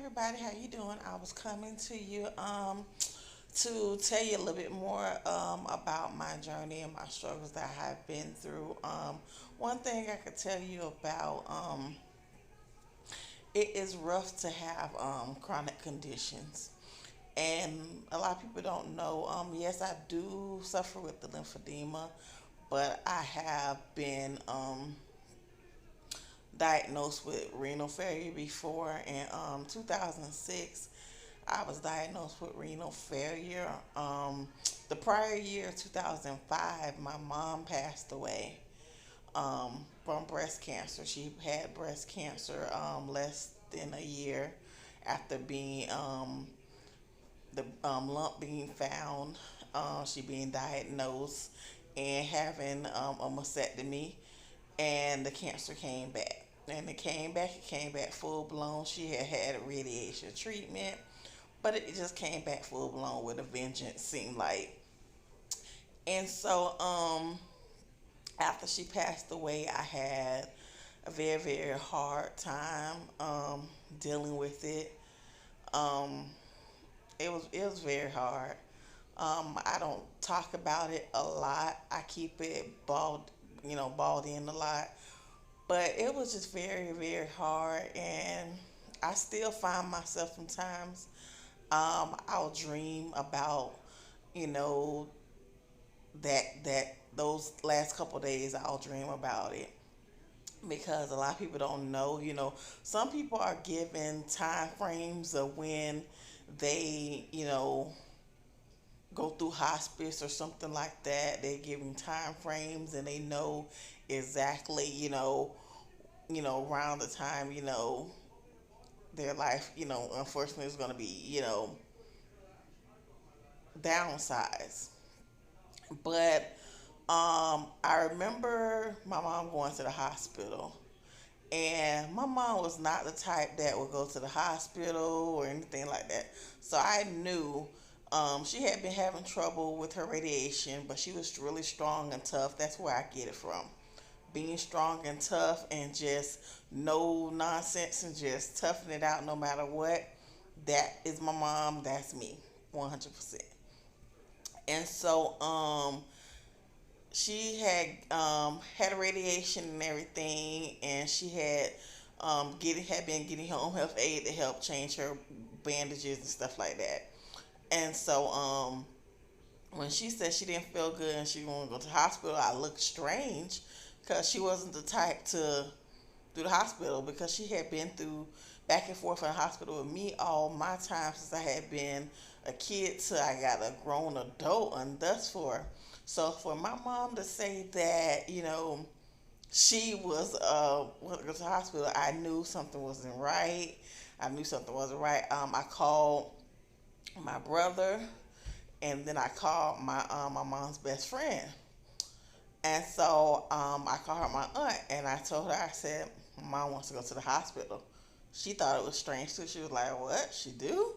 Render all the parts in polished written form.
everybody, how you doing? I was coming to you to tell you a little bit more about my journey and my struggles that I have been through. One thing I could tell you about it is rough to have chronic conditions. And a lot of people don't know. Yes, I do suffer with the lymphedema, but I have been diagnosed with renal failure before. In 2006, I was diagnosed with renal failure. The prior year, 2005, my mom passed away from breast cancer. She had breast cancer less than a year after being the lump being found, she being diagnosed, and having a mastectomy, and the cancer came back. And it came back full blown. She had had a radiation treatment, but it just came back full blown with a vengeance, seemed like. And so, after she passed away, I had a very, very hard time dealing with it. Um, it was very hard. I don't talk about it a lot. I keep it balled in a lot. But it was just very, very hard, and I still find myself sometimes. I'll dream about, you know, that those last couple of days. I'll dream about it because a lot of people don't know. Some people are given time frames of when they, go through hospice or something like that. They're giving time frames and they know exactly, around the time, their life, unfortunately is going to be, downsized. But I remember my mom going to the hospital. And my mom was not the type that would go to the hospital or anything like that. So I knew she had been having trouble with her radiation, but she was really strong and tough. That's where I get it from. Being strong and tough and just no nonsense and just toughing it out no matter what. That is my mom. That's me, 100%. And so she had a radiation and everything, and she had been getting home health aid to help change her bandages and stuff like that. And so when she said she didn't feel good and she wanted to go to the hospital, I looked strange because she wasn't the type to do the hospital because she had been through back and forth in the hospital with me all my time since I had been a kid till I got a grown adult and thus for. So for my mom to say that, she was to the hospital, I knew something wasn't right. I knew something wasn't right. I called my brother, and then I called my mom's best friend. And so I called her my aunt, and I told her, I said, Mom wants to go to the hospital. She thought it was strange too. She was like, "What? She do?"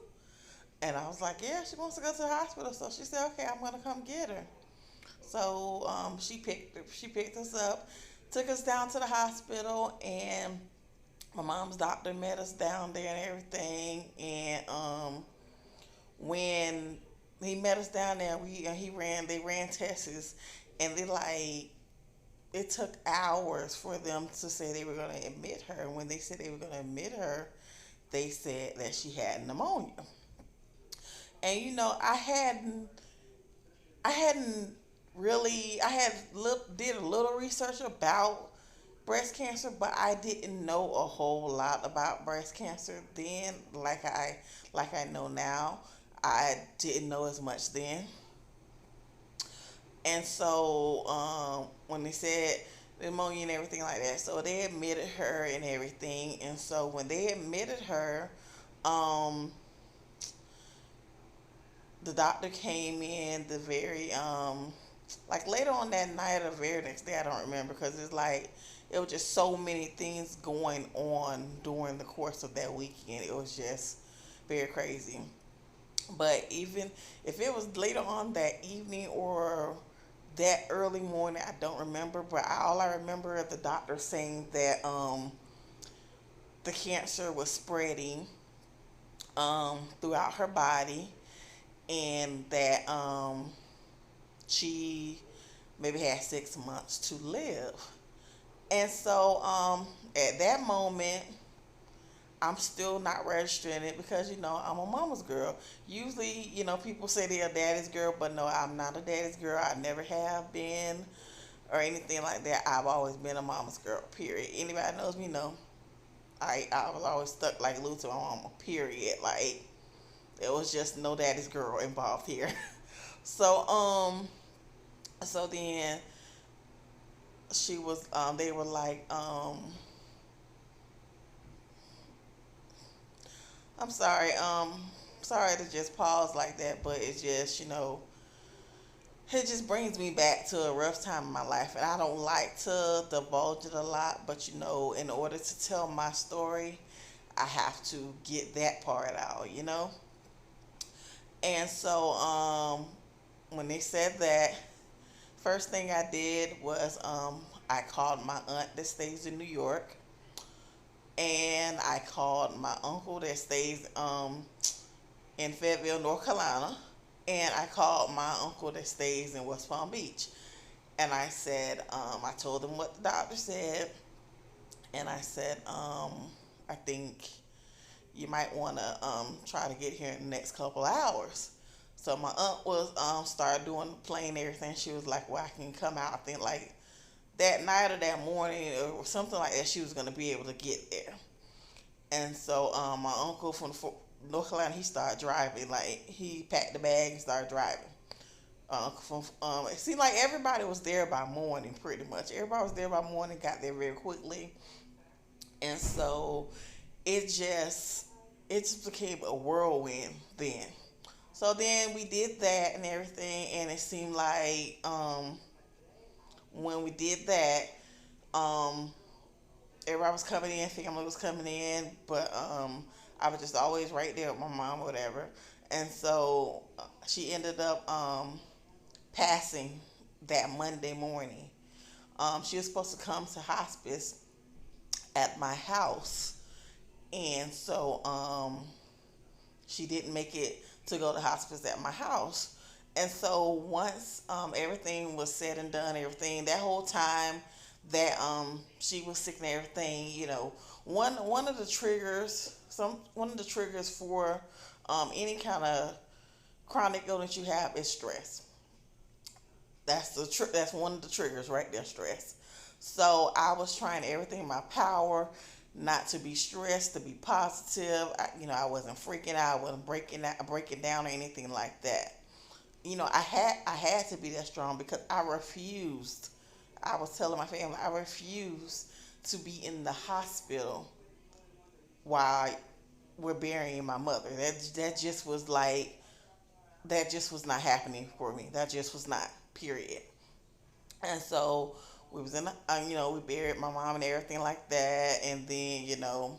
And I was like, "Yeah, she wants to go to the hospital." So she said, "Okay, I'm gonna come get her." So she picked us up, took us down to the hospital, and my mom's doctor met us down there and everything. And when he met us down there, they ran tests, and it took hours for them to say they were going to admit her. And when they said they were going to admit her, they said that she had pneumonia. And I hadn't really, did a little research about breast cancer, but I didn't know a whole lot about breast cancer then, like I know now. I didn't know as much then. And so when they said pneumonia and everything like that, so they admitted her and everything. And so when they admitted her, um, the doctor came in the very like later on that night or the very next day. I don't remember because it's like it was just so many things going on during the course of that weekend. It was just very crazy. But even if it was later on that evening or that early morning, I don't remember. But all I remember is the doctor saying that the cancer was spreading throughout her body, and that she maybe had 6 months to live. And so at that moment, I'm still not registering it because I'm a mama's girl. Usually, people say they're a daddy's girl, but no, I'm not a daddy's girl. I never have been or anything like that. I've always been a mama's girl. Period. Anybody knows me know I was always stuck like Lou to my mama. Period. Like there was just no daddy's girl involved here. So so then she was they were like I'm sorry. Sorry to just pause like that, but it's just, it just brings me back to a rough time in my life, and I don't like to divulge it a lot. But in order to tell my story, I have to get that part out. And so, when they said that, first thing I did was I called my aunt that stays in New York, and I called my uncle that stays in Fayetteville, North Carolina, and I called my uncle that stays in West Palm Beach. And I said, I told them what the doctor said, and I said, I think you might want to try to get here in the next couple of hours. So my aunt was started doing the plane and everything. She was like, well, I can come out. I think like that night or that morning or something like that. She was going to be able to get there. And so my uncle from North Carolina, he started driving. Like he packed the bag and started driving. It seemed like everybody was there by morning, pretty much. Everybody was there by morning, got there very quickly, and so it just became a whirlwind then. So then we did that and everything, and it seemed like when we did that, um, everybody was coming in, family was coming in, but I was just always right there with my mom, or whatever. And so she ended up passing that Monday morning. She was supposed to come to hospice at my house, and so she didn't make it to go to hospice at my house. And so once everything was said and done, everything that whole time that she was sick and everything, one of the triggers, one of the triggers for any kind of chronic illness you have is stress. That's one of the triggers right there, stress. So I was trying everything in my power not to be stressed, to be positive. I wasn't freaking out, I wasn't breaking down or anything like that. I had to be that strong because I refused. I was telling my family I refused to be in the hospital while we're burying my mother. That just was like that just was not happening for me. That just was not. Period. And so we was in, we buried my mom and everything like that, and then I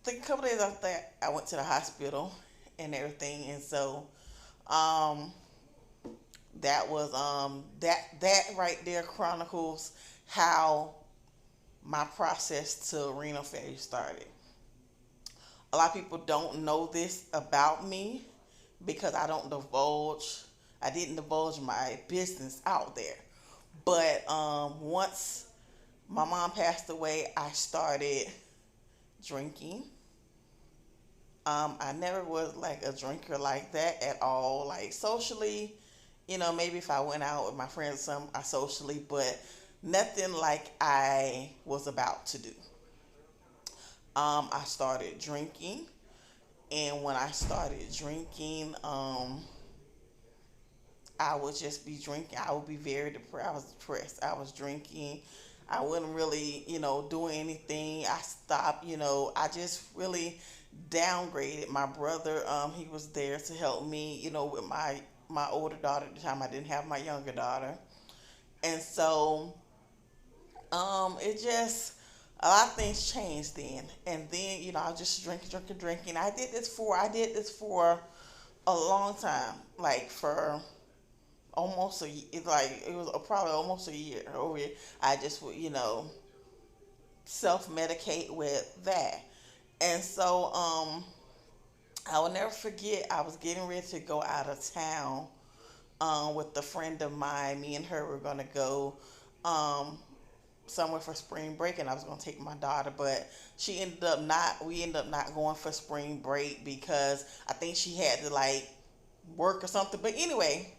think a couple days after that, I went to the hospital and everything, and so um, that was that right there chronicles how my process to renal failure started. A lot of people don't know this about me because I didn't divulge my business out there. But once my mom passed away, I started drinking. I never was like a drinker like that at all. Like socially, maybe if I went out with my friends, I socially, but nothing like I was about to do. I started drinking, and when I started drinking, I would just be drinking. I would be very depressed. I was depressed. I was drinking. I wouldn't really, do anything. I stopped, I just really downgraded. My brother, he was there to help me, with my older daughter at the time. I didn't have my younger daughter. And so, it just, a lot of things changed then. And then, I was just drinking. I did this for a long time, like for almost it was probably almost a year over. I just would self medicate with that, and so I will never forget. I was getting ready to go out of town with a friend of mine. Me and her were gonna go um, somewhere for spring break, and I was gonna take my daughter, but she ended up not. We ended up not going for spring break because I think she had to like work or something. But anyway,